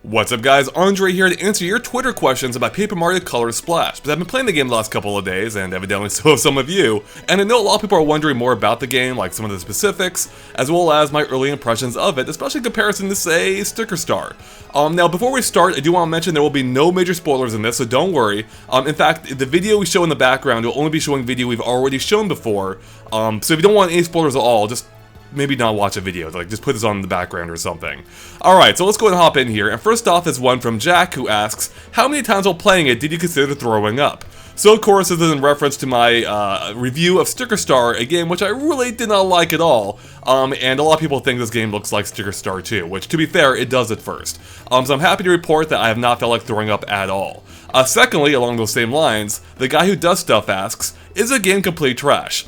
What's up guys, Andre here to answer your Twitter questions about Paper Mario Color Splash, because I've been playing the game the last couple of days, and evidently so have some of you, and I know a lot of people are wondering more about the game, like some of the specifics, as well as my early impressions of it, especially in comparison to, say, Sticker Star. Now before we start, I do want to mention there will be no major spoilers in this, so don't worry. In fact, the video we show in the background will only be showing video we've already shown before, so if you don't want any spoilers at all, just maybe not watch a video, like just put this on in the background or something. Alright, so let's go ahead and hop in here, and first off is one from Jack who asks, how many times while playing it did you consider throwing up? So of course this is in reference to my review of Sticker Star, a game which I really did not like at all, and a lot of people think this game looks like Sticker Star 2, which to be fair, it does at first. So I'm happy to report that I have not felt like throwing up at all. Secondly, along those same lines, the guy who does stuff asks, is the game complete trash?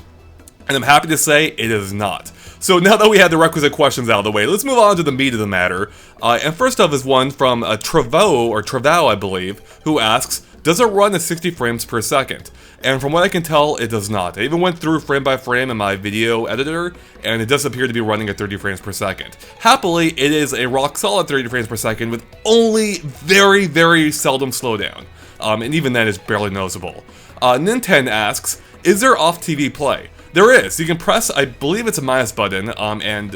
And I'm happy to say it is not. So now that we have the requisite questions out of the way, let's move on to the meat of the matter. And first up is one from Trevo, I believe, who asks, does it run at 60 frames per second? And from what I can tell, it does not. I even went through frame by frame in my video editor, and it does appear to be running at 30 frames per second. Happily, it is a rock solid 30 frames per second with only very, very seldom slowdown. And even then it's barely noticeable. Nintendo asks, is there off-TV play? There is. You can press, I believe it's a minus button,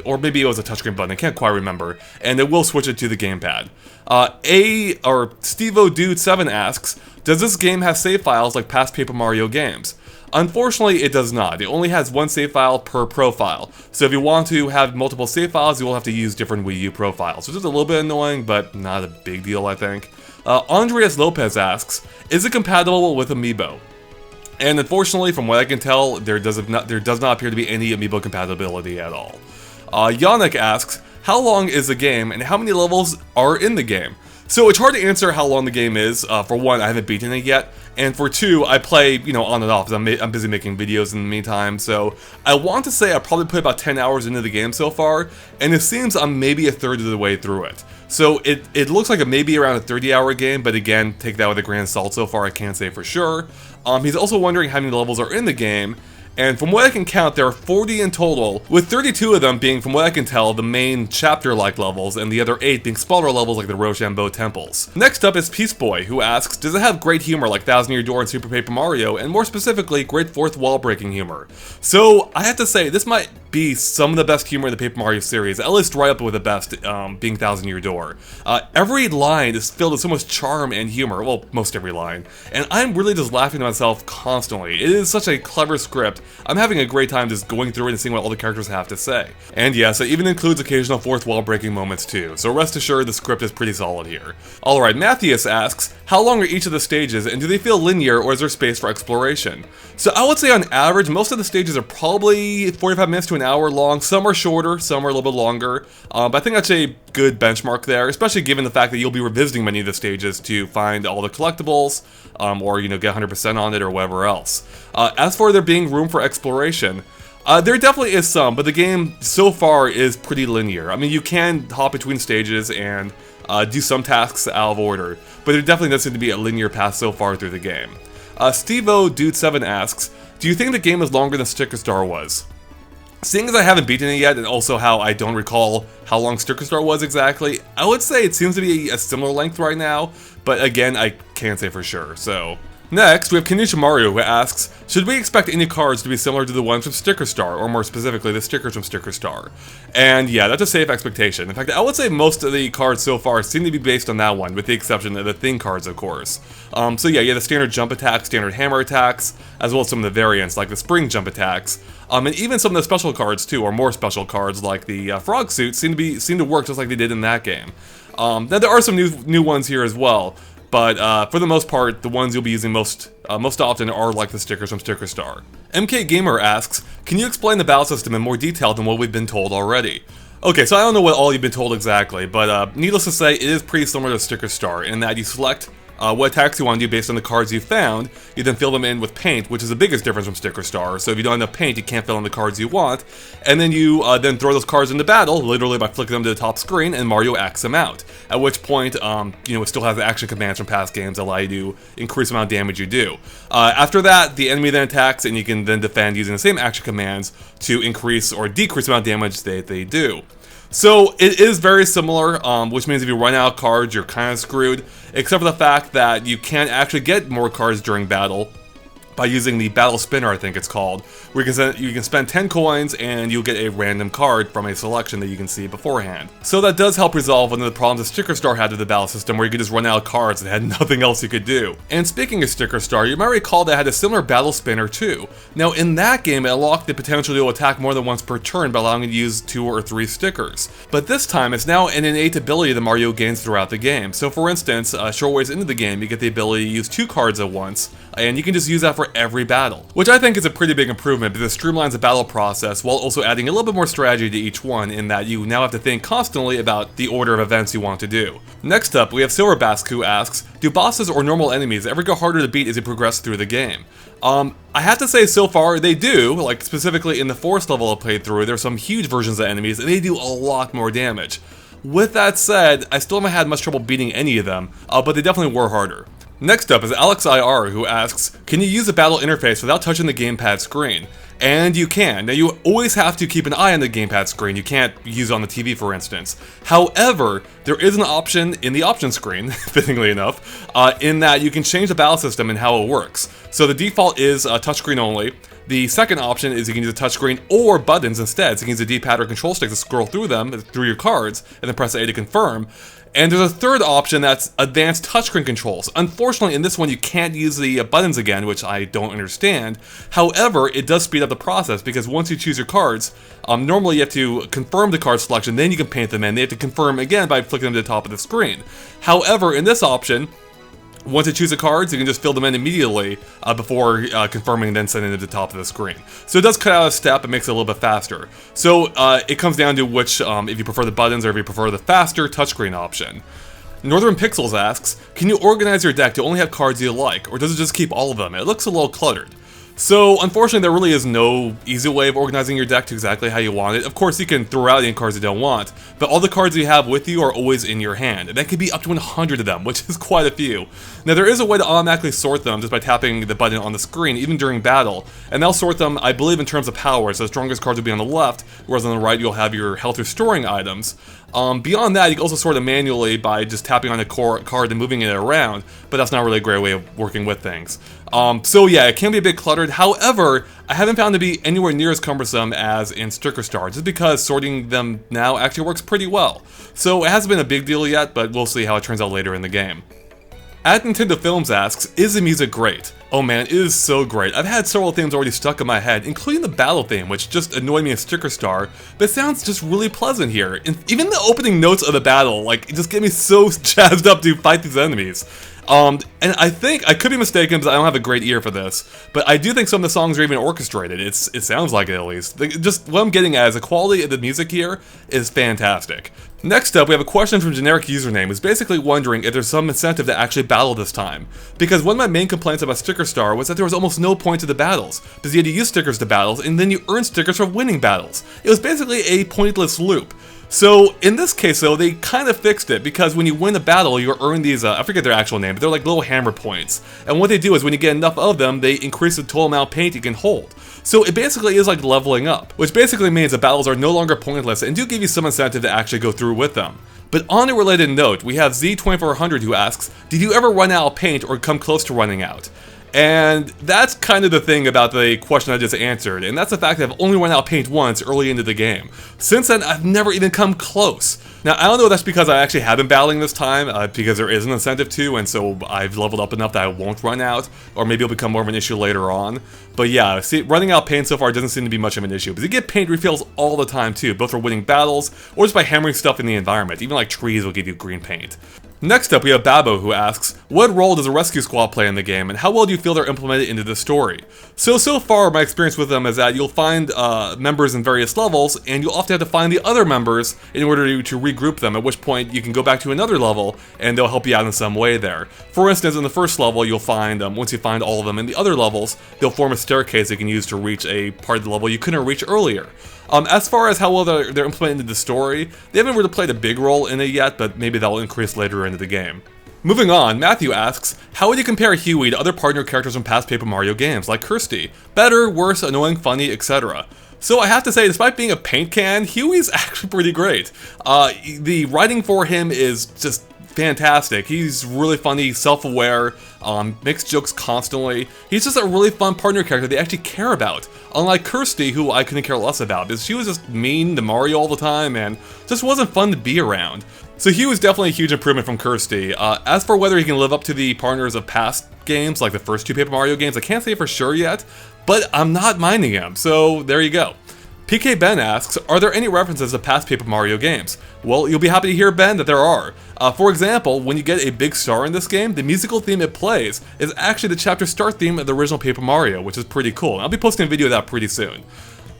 or maybe it was a touchscreen button, I can't quite remember, and it will switch it to the GamePad. Stevo-Dude7 asks, does this game have save files like past Paper Mario games? Unfortunately, it does not. It only has one save file per profile. So if you want to have multiple save files, you will have to use different Wii U profiles, which is a little bit annoying, but not a big deal, I think. Andreas Lopez asks, is it compatible with Amiibo? And unfortunately, from what I can tell, there does not appear to be any Amiibo compatibility at all. Yannick asks, how long is the game and how many levels are in the game? So it's hard to answer how long the game is. For one, I haven't beaten it yet, and for two, I play, on and off, because I'm busy making videos in the meantime, so I want to say I probably put about 10 hours into the game so far, and it seems I'm maybe a third of the way through it. So it looks like a maybe around a 30-hour game, but again, take that with a grain of salt so far, I can't say for sure. He's also wondering how many levels are in the game, and from what I can count, there are 40 in total, with 32 of them being, from what I can tell, the main chapter-like levels, and the other 8 being smaller levels like the Rochambeau temples. Next up is Peace Boy, who asks, does it have great humor like Thousand Year Door and Super Paper Mario, and more specifically, great fourth wall-breaking humor? So, I have to say, this might be some of the best humor in the Paper Mario series, at least right up with the best, being Thousand Year Door. Every line is filled with so much charm and humor, well, most every line, and I'm really just laughing to myself constantly. It is such a clever script. I'm having a great time just going through it and seeing what all the characters have to say. And yes, it even includes occasional fourth wall breaking moments too, so rest assured the script is pretty solid here. Alright, Matthias asks, how long are each of the stages and do they feel linear or is there space for exploration? So I would say on average, most of the stages are probably 45 minutes to an hour long. Some are shorter, some are a little bit longer, but I think that's a good benchmark there, especially given the fact that you'll be revisiting many of the stages to find all the collectibles, or get 100% on it or whatever else. As for there being room for exploration, there definitely is some, but the game so far is pretty linear. I mean, you can hop between stages and do some tasks out of order, but there definitely doesn't seem to be a linear path so far through the game. Stevo-Dude7 asks, do you think the game is longer than Sticker Star was? Seeing as I haven't beaten it yet, and also how I don't recall how long Sticker Star was exactly, I would say it seems to be a similar length right now, but again, I can't say for sure, so. Next, we have Kanisha Mario who asks, should we expect any cards to be similar to the ones from Sticker Star, or more specifically, the stickers from Sticker Star? And yeah, that's a safe expectation. In fact, I would say most of the cards so far seem to be based on that one, with the exception of the Thing cards, of course. So yeah, you have the standard jump attacks, standard hammer attacks, as well as some of the variants, like the spring jump attacks. And even some of the special cards too, or more special cards, like the frog suit, seem to work just like they did in that game. Now there are some new ones here as well, but for the most part, the ones you'll be using most often are like the stickers from Sticker Star. MK Gamer asks, can you explain the battle system in more detail than what we've been told already? Okay, so I don't know what all you've been told exactly, but needless to say, it is pretty similar to Sticker Star in that you select what attacks you want to do based on the cards you found. You then fill them in with paint, which is the biggest difference from Sticker Star. So if you don't have enough paint, you can't fill in the cards you want. And then you then throw those cards into battle, literally by flicking them to the top screen, and Mario acts them out. At which point, it still has the action commands from past games that allow you to increase the amount of damage you do. After that, the enemy then attacks, and you can then defend using the same action commands to increase or decrease the amount of damage that they do. So it is very similar, which means if you run out of cards, you're kind of screwed, except for the fact that you can't actually get more cards during battle by using the battle spinner, I think it's called, where you can spend 10 coins and you'll get a random card from a selection that you can see beforehand. So that does help resolve one of the problems that Sticker Star had with the battle system, where you could just run out of cards and had nothing else you could do. And speaking of Sticker Star, you might recall that it had a similar battle spinner too. Now in that game, it unlocked the potential to attack more than once per turn by allowing you to use 2 or 3 stickers. But this time, it's now an innate ability that Mario gains throughout the game. So for instance, short ways into the game, you get the ability to use 2 cards at once, and you can just use that for every battle, which I think is a pretty big improvement because it streamlines the battle process while also adding a little bit more strategy to each one, in that you now have to think constantly about the order of events you want to do. Next up, we have Silverbask, who asks, do bosses or normal enemies ever get harder to beat as you progress through the game? I have to say so far they do, like specifically in the forest level I played through, there's some huge versions of enemies and they do a lot more damage. With that said, I still haven't had much trouble beating any of them, but they definitely were harder. Next up is Alex IR, who asks, can you use the battle interface without touching the gamepad screen? And you can. Now you always have to keep an eye on the gamepad screen, you can't use it on the TV for instance. However, there is an option in the options screen, fittingly enough, in that you can change the battle system and how it works. So the default is touchscreen only. The second option is you can use a touchscreen or buttons instead, so you can use a D-pad or control stick to scroll through them, through your cards, and then press A to confirm. And there's a third option that's advanced touchscreen controls. Unfortunately, in this one, you can't use the buttons again, which I don't understand. However, it does speed up the process, because once you choose your cards, normally you have to confirm the card selection, then you can paint them in. They have to confirm again by flicking them to the top of the screen. However, in this option, once you choose the cards, you can just fill them in immediately before confirming and then sending them to the top of the screen. So it does cut out a step, it makes it a little bit faster. So it comes down to which, if you prefer the buttons or if you prefer the faster touchscreen option. Northern Pixels asks, can you organize your deck to only have cards you like, or does it just keep all of them? It looks a little cluttered. So, unfortunately, there really is no easy way of organizing your deck to exactly how you want it. Of course, you can throw out any cards you don't want, but all the cards you have with you are always in your hand, and that could be up to 100 of them, which is quite a few. Now, there is a way to automatically sort them just by tapping the button on the screen, even during battle, and they'll sort them, I believe, in terms of power, so the strongest cards will be on the left, whereas on the right you'll have your health restoring items. Beyond that, you can also sort them manually by just tapping on a card and moving it around, but that's not really a great way of working with things. So yeah, it can be a bit cluttered. However, I haven't found it to be anywhere near as cumbersome as in Sticker Star, just because sorting them now actually works pretty well. So it hasn't been a big deal yet, but we'll see how it turns out later in the game. At Nintendo Films asks, is the music great? Oh man, it is so great. I've had several themes already stuck in my head, including the battle theme, which just annoyed me in Sticker Star, but it sounds just really pleasant here. And even the opening notes of the battle, like, it just get me so jazzed up to fight these enemies. And I think, I could be mistaken because I don't have a great ear for this, but I do think some of the songs are even orchestrated. It sounds like it at least. Just what I'm getting at is the quality of the music here is fantastic. Next up, we have a question from Generic Username, who's basically wondering if there's some incentive to actually battle this time. Because one of my main complaints about Sticker Star was that there was almost no point to the battles, because you had to use stickers to battles, and then you earn stickers for winning battles. It was basically a pointless loop. So, in this case though, they kind of fixed it, because when you win a battle, you earn these, I forget their actual name, but they're like little hammer points. And what they do is when you get enough of them, they increase the total amount of paint you can hold. So it basically is like leveling up, which basically means that battles are no longer pointless and do give you some incentive to actually go through with them. But on a related note, we have Z2400 who asks, did you ever run out of paint or come close to running out? And that's kind of the thing about the question I just answered, and that's the fact that I've only run out of paint once early into the game. Since then, I've never even come close. Now, I don't know if that's because I actually have been battling this time, because there is an incentive to, and so I've leveled up enough that I won't run out, or maybe it'll become more of an issue later on. But yeah, see, running out of paint so far doesn't seem to be much of an issue, because you get paint refills all the time too, both for winning battles, or just by hammering stuff in the environment. Even like trees will give you green paint. Next up, we have Babo, who asks, what role does a rescue squad play in the game, and how well do you feel they're implemented into the story? So far, my experience with them is that you'll find members in various levels, and you'll often have to find the other members in order to regroup them, at which point you can go back to another level, and they'll help you out in some way there. For instance, in the first level, you'll find, once you find all of them in the other levels, they'll form a staircase you can use to reach a part of the level you couldn't reach earlier. As far as how well they're implemented into the story, they haven't really played a big role in it yet, but maybe that will increase later into the game. Moving on, Matthew asks, how would you compare Huey to other partner characters from past Paper Mario games, like Kirsty? Better, worse, annoying, funny, etc.? So I have to say, despite being a paint can, Huey's actually pretty great. The writing for him is just fantastic. He's really funny, self-aware, makes jokes constantly. He's just a really fun partner character they actually care about. Unlike Kirsty, who I couldn't care less about, because she was just mean to Mario all the time and just wasn't fun to be around. So Hugh is definitely a huge improvement from Kirsty. As for whether he can live up to the partners of past games, like the first 2 Paper Mario games, I can't say for sure yet, but I'm not minding him, so there you go. PK Ben asks, are there any references to past Paper Mario games? Well, you'll be happy to hear, Ben, that there are. For example, when you get a big star in this game, the musical theme it plays is actually the chapter start theme of the original Paper Mario, which is pretty cool. I'll be posting a video of that pretty soon.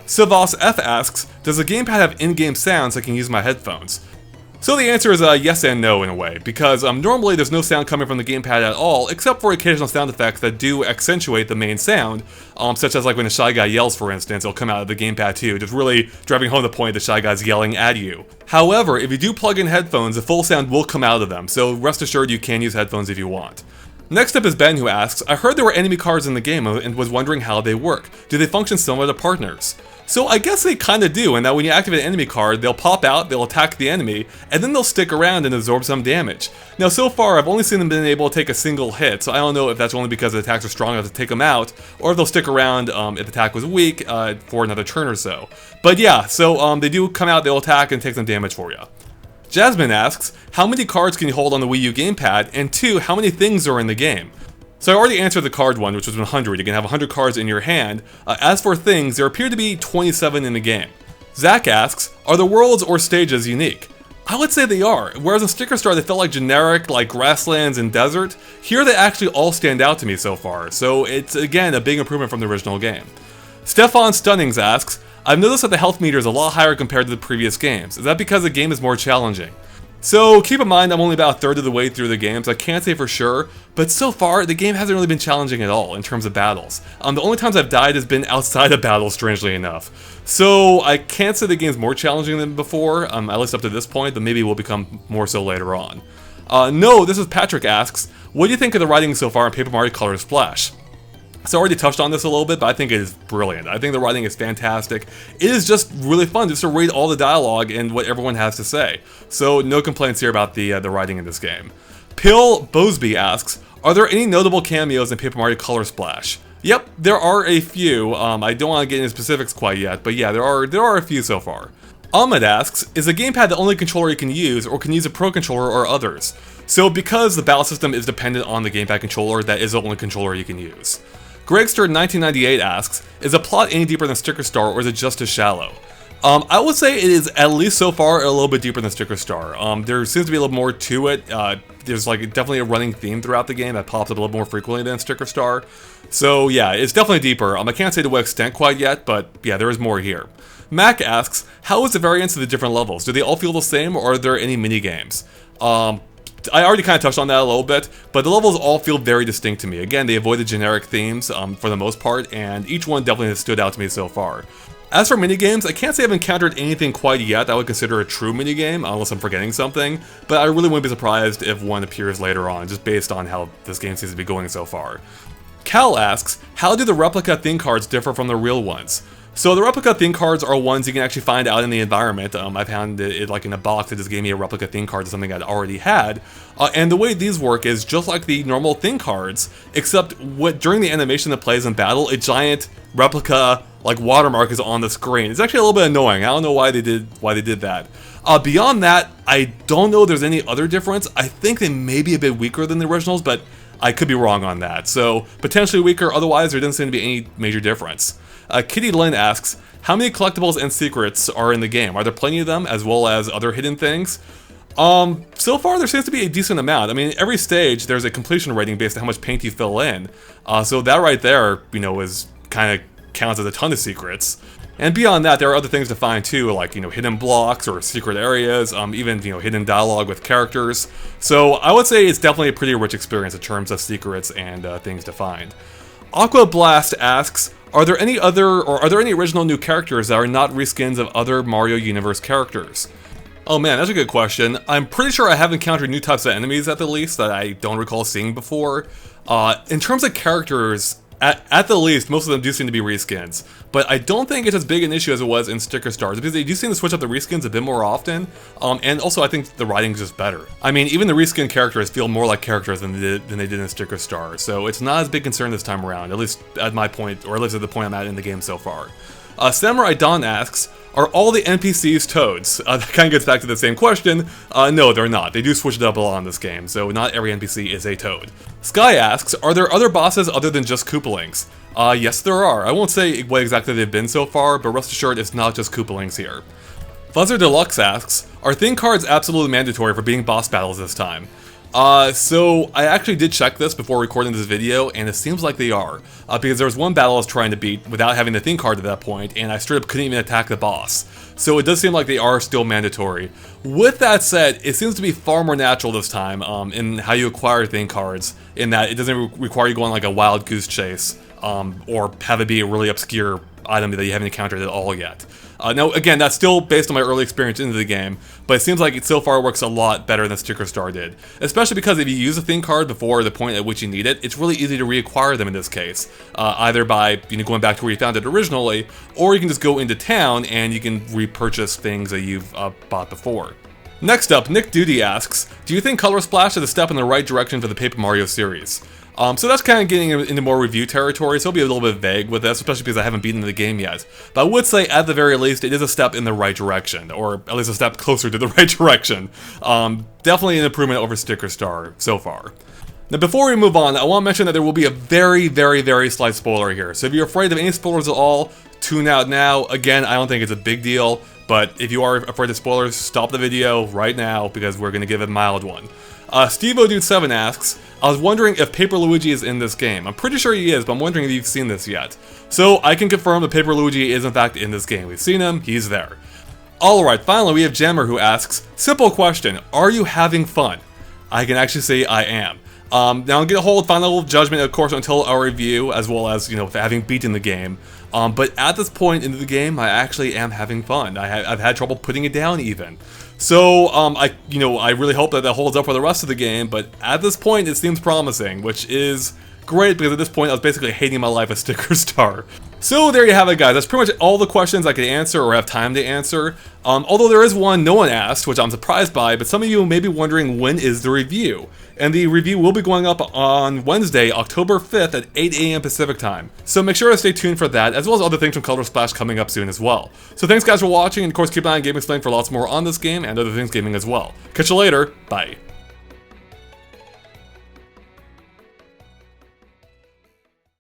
Sylvos F asks, does the GamePad have in-game sounds I can use my headphones? So the answer is yes and no in a way, because normally there's no sound coming from the gamepad at all, except for occasional sound effects that do accentuate the main sound, such as like when a Shy Guy yells, for instance, it'll come out of the gamepad too, just really driving home the point that Shy Guy's yelling at you. However, if you do plug in headphones, the full sound will come out of them, so rest assured you can use headphones if you want. Next up is Ben, who asks, I heard there were enemy cards in the game and was wondering how they work. Do they function similar to partners? So I guess they kinda do, in that when you activate an enemy card, they'll pop out, they'll attack the enemy, and then they'll stick around and absorb some damage. Now so far, I've only seen them been able to take a single hit, so I don't know if that's only because the attacks are strong enough to take them out, or if they'll stick around if the attack was weak for another turn or so. But yeah, so they do come out, they'll attack and take some damage for you. Jasmine asks, how many cards can you hold on the Wii U gamepad, and 2, how many things are in the game? So I already answered the card one, which was 100. You can have 100 cards in your hand. As for things, there appear to be 27 in the game. Zach asks, are the worlds or stages unique? I would say they are. Whereas in Sticker Star they felt like generic, like grasslands and desert, here they actually all stand out to me so far. So it's, again, a big improvement from the original game. Stefan Stunnings asks, I've noticed that the health meter is a lot higher compared to the previous games. Is that because the game is more challenging? So keep in mind I'm only about a third of the way through the game, so I can't say for sure, but so far the game hasn't really been challenging at all in terms of battles. The only times I've died has been outside of battles, strangely enough. So I can't say the game's more challenging than before, at least up to this point, but maybe it will become more so later on. No, this is Patrick asks, what do you think of the writing so far in Paper Mario Color Splash? So I already touched on this a little bit, but I think it is brilliant. I think the writing is fantastic. It is just really fun just to read all the dialogue and what everyone has to say. So no complaints here about the writing in this game. Pill Bosby asks, are there any notable cameos in Paper Mario Color Splash? Yep, there are a few. I don't want to get into specifics quite yet, but yeah, there are a few so far. Ahmed asks, is the gamepad the only controller you can use, or can you use a Pro Controller or others? So because the battle system is dependent on the gamepad controller, that is the only controller you can use. Gregster1998 asks, is the plot any deeper than Sticker Star, or is it just as shallow? I would say it is, at least so far, a little bit deeper than Sticker Star. There seems to be a little more to it. There's like definitely a running theme throughout the game that pops up a little more frequently than Sticker Star. So yeah, it's definitely deeper. I can't say to what extent quite yet, but yeah, there is more here. Mac asks, how is the variance of the different levels? Do they all feel the same, or are there any mini-games? I already kind of touched on that a little bit, but the levels all feel very distinct to me. Again, they avoid the generic themes for the most part, and each one definitely has stood out to me so far. As for minigames, I can't say I've encountered anything quite yet that I would consider a true minigame, unless I'm forgetting something, but I really wouldn't be surprised if one appears later on, just based on how this game seems to be going so far. Cal asks, how do the replica theme cards differ from the real ones? So the replica theme cards are ones you can actually find out in the environment. I found it like in a box that just gave me a replica theme card to something I'd already had. And the way these work is just like the normal theme cards, except during the animation that plays in battle, a giant replica like watermark is on the screen. It's actually a little bit annoying. I don't know why they did that. Beyond that, I don't know if there's any other difference. I think they may be a bit weaker than the originals, but I could be wrong on that. So potentially weaker, otherwise there doesn't seem to be any major difference. Kitty Lynn asks, how many collectibles and secrets are in the game? Are there plenty of them, as well as other hidden things? So far there seems to be a decent amount. I mean, every stage there's a completion rating based on how much paint you fill in. So that right there, is kind of counts as a ton of secrets. And beyond that, there are other things to find too, like, hidden blocks or secret areas, even, hidden dialogue with characters. So I would say it's definitely a pretty rich experience in terms of secrets and things to find. Aqua Blast asks, are there any original new characters that are not reskins of other Mario Universe characters? Oh man, that's a good question. I'm pretty sure I have encountered new types of enemies at the least that I don't recall seeing before. In terms of characters, At the least, most of them do seem to be reskins, but I don't think it's as big an issue as it was in Sticker Stars, because they do seem to switch up the reskins a bit more often, and also I think the writing's just better. I mean, even the reskin characters feel more like characters than they did in Sticker Stars, so it's not as big concern this time around, at least at my point, or at least at the point I'm at in the game so far. Samurai Don asks, are all the NPCs Toads? That kind of gets back to the same question. No, they're not. They do switch it up a lot in this game, so not every NPC is a Toad. Sky asks, are there other bosses other than just Koopalings? Yes there are. I won't say what exactly they've been so far, but rest assured it's not just Koopalings here. Fuzzer Deluxe asks, are thing cards absolutely mandatory for beating boss battles this time? So I actually did check this before recording this video, and it seems like they are, because there was one battle I was trying to beat without having the thing card at that point, and I straight up couldn't even attack the boss. So it does seem like they are still mandatory. With that said, it seems to be far more natural this time, in how you acquire thing cards, in that it doesn't require you going like a wild goose chase, or have it be a really obscure item that you haven't encountered at all yet. Now, again, that's still based on my early experience into the game, but it seems like it so far works a lot better than Sticker Star did. Especially because if you use a thing card before the point at which you need it, it's really easy to reacquire them in this case. Either by going back to where you found it originally, or you can just go into town and you can repurchase things that you've bought before. Next up, Nick Duty asks, do you think Color Splash is a step in the right direction for the Paper Mario series? So that's kind of getting into more review territory, so I'll be a little bit vague with this, especially because I haven't beaten the game yet. But I would say, at the very least, it is a step in the right direction, or at least a step closer to the right direction. Definitely an improvement over Sticker Star so far. Now, before we move on, I want to mention that there will be a very, very, very slight spoiler here. So if you're afraid of any spoilers at all, tune out now. Again, I don't think it's a big deal, but if you are afraid of spoilers, stop the video right now, because we're going to give it a mild one. SteveODude7 asks, I was wondering if Paper Luigi is in this game. I'm pretty sure he is, but I'm wondering if you've seen this yet. So I can confirm that Paper Luigi is in fact in this game. We've seen him, he's there. Alright, finally we have Jammer who asks, simple question, are you having fun? I can actually say I am. Now I'll get a hold final judgment, of course, until our review, as well as, having beaten the game. But at this point into the game, I actually am having fun. I've had trouble putting it down even. So, I really hope that holds up for the rest of the game, but at this point it seems promising, which is great, because at this point I was basically hating my life as Sticker Star. So there you have it, guys. That's pretty much all the questions I could answer or have time to answer. Although there is one no one asked, which I'm surprised by, but some of you may be wondering, when is the review? And the review will be going up on Wednesday, October 5th at 8 AM Pacific time. So make sure to stay tuned for that, as well as other things from Color Splash coming up soon as well. So thanks guys for watching, and of course keep an eye on GameXplain for lots more on this game and other things gaming as well. Catch you later, bye.